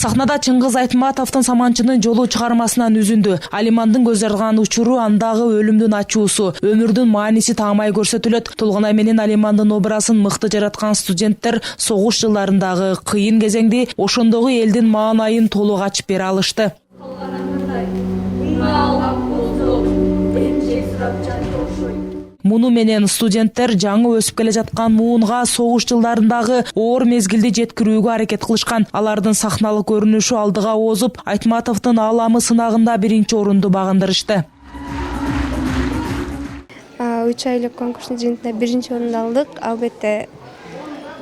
Сахнада Чыңгыз Айтматовдун Саманчынын жолу чыгармасынан үзүндү. Алимандын көз арган учуру, андагы өлүмдүн ачуусу, өмүрдүн мааниси таамай көрсөтүлөт. Толгонай менен Алимандын образын мыкты жараткан студенттер согуш жылдарындагы кыйын кезеңди ошондогу элдин маанайын толук ачып бере алышты. Муну менен студенттер жаңы өсүп келе жаткан муунга согуш жылдарындагы оор мезгилди жеткирүүгө аракет кылышкан. Алардын сахналык көрүнүшү алдыга озуп, Айтматовдун ааламы сынагында биринчи орунду багындырышты. 3 айлык конкурстун жыйынтыгында биринчи орунду алдык. Албетте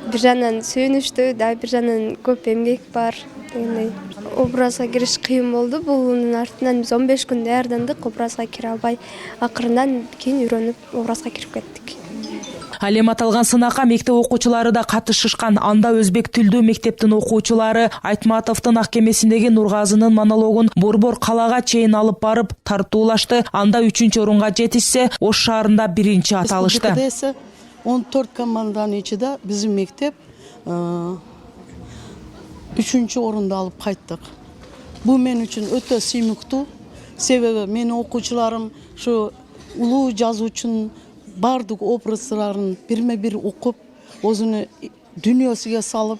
бир жандан сүйүнүчтүү, да бир жандан көп эмгек бар дегендей. Образга кириш кыйын болду. Бунун артынан биз 15 күн даярдандык, образга кире албай, акырындан кийин үйрөнүп образга кирип кеттик. Ал эми аталган сынакка мектеп окуучулары да катышышкан. Анда өзбек тилдүү мектептин окуучулары Айтматовдун Аккемесиндеги Нургазынын монологун борбор калаага чейин алып барып тартуулашты. Анда 3-чү орунга жетишсе, Ош шаарында биринчи аталышты. 14 команданын ичинде биздин мектеп 3-чү орунду алып кайттык. Бул мен үчүн өтө сыймыктуу. Себеби менин окуучуларым ушу улуу жазуучунун бардык образларын бирме-бир окуп, өзүнү дүйнөсүгө салып,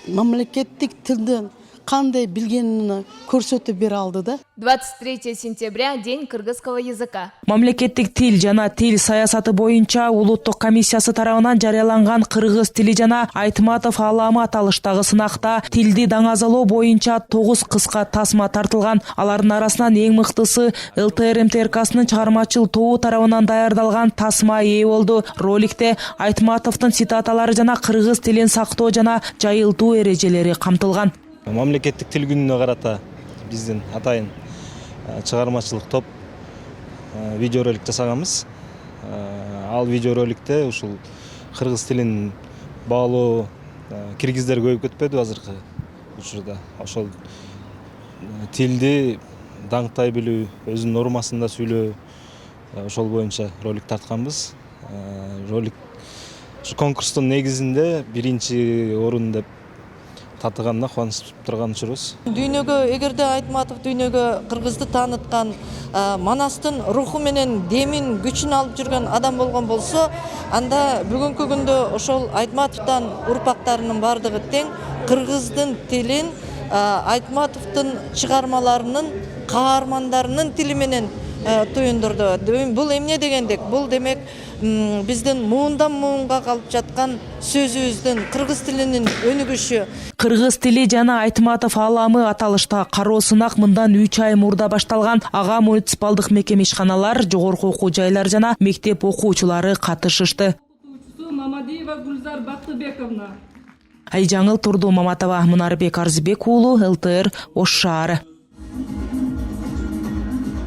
мамлекеттик тилден кандай билгенин көрсөтүп бере алды да. 23 сентября – День кыргызского языка. Мамлекеттик тил жана тил саясаты боюнча улуттук комиссиясы тарабынан жарыяланган кыргыз тили жана Айтматов ааламы аталыштагы сынакта тилди даңазалоо боюнча 9 кыска тасма тартылган. Алардын арасынан эң мыктысы ЛТР МТРКсынын чыгармачыл тобу тарабынан даярдалган тасма ээ болду. Роликте Айтматовдун цитаталары жана кыргыз тилин сактоо жана жайылтуу эрежелери камтылган. Мамлекеттик тил күнүнө карата биздин атайын чыгармачылык топ видеоролик жасаганбыз. Ал видеороликте ушул кыргыз тилин баалоо киргиздер көбөйүп кетпеди азыркы учурда. Ошол тилди даңктай билүү, өзүнүн нормасында сүйлөө, ошол боюнча ролик тартканбыз. Ролик конкурстун негизинде биринчи орун деп татыганына кубанычып турган учурубуз. Дүйнөгө эгерде Айтматов дүйнөгө кыргызды тааныткан, Манастын руху менен демин күчүн алып жүргөн адам болгон болсо, анда бүгүнкү күндө ошол Айтматовдон урпактарынын бардыгы тең кыргыздын тилин Айтматовдун чыгармаларынын каармандарынын тили менен туюндурду. Бул эмне дегендик? Бул демек биздин муундан муунга калып жаткан сөзүбүздүн кыргыз тилинин өнүгүшү. Кыргыз тили жана Айтматов ааламы аталышта кароо сынак мындан 3 ай мурда башталган. Ага муниципалдык мекеме ишканалар, жогорку окуу жайлар жана мектеп окуучулары катышышты. Мамадиева Гүлзар Бактыбековна. Айжаңыл Турду Маматова, Мунарбек Арзбек уулу, ЛТР, Ош шаары.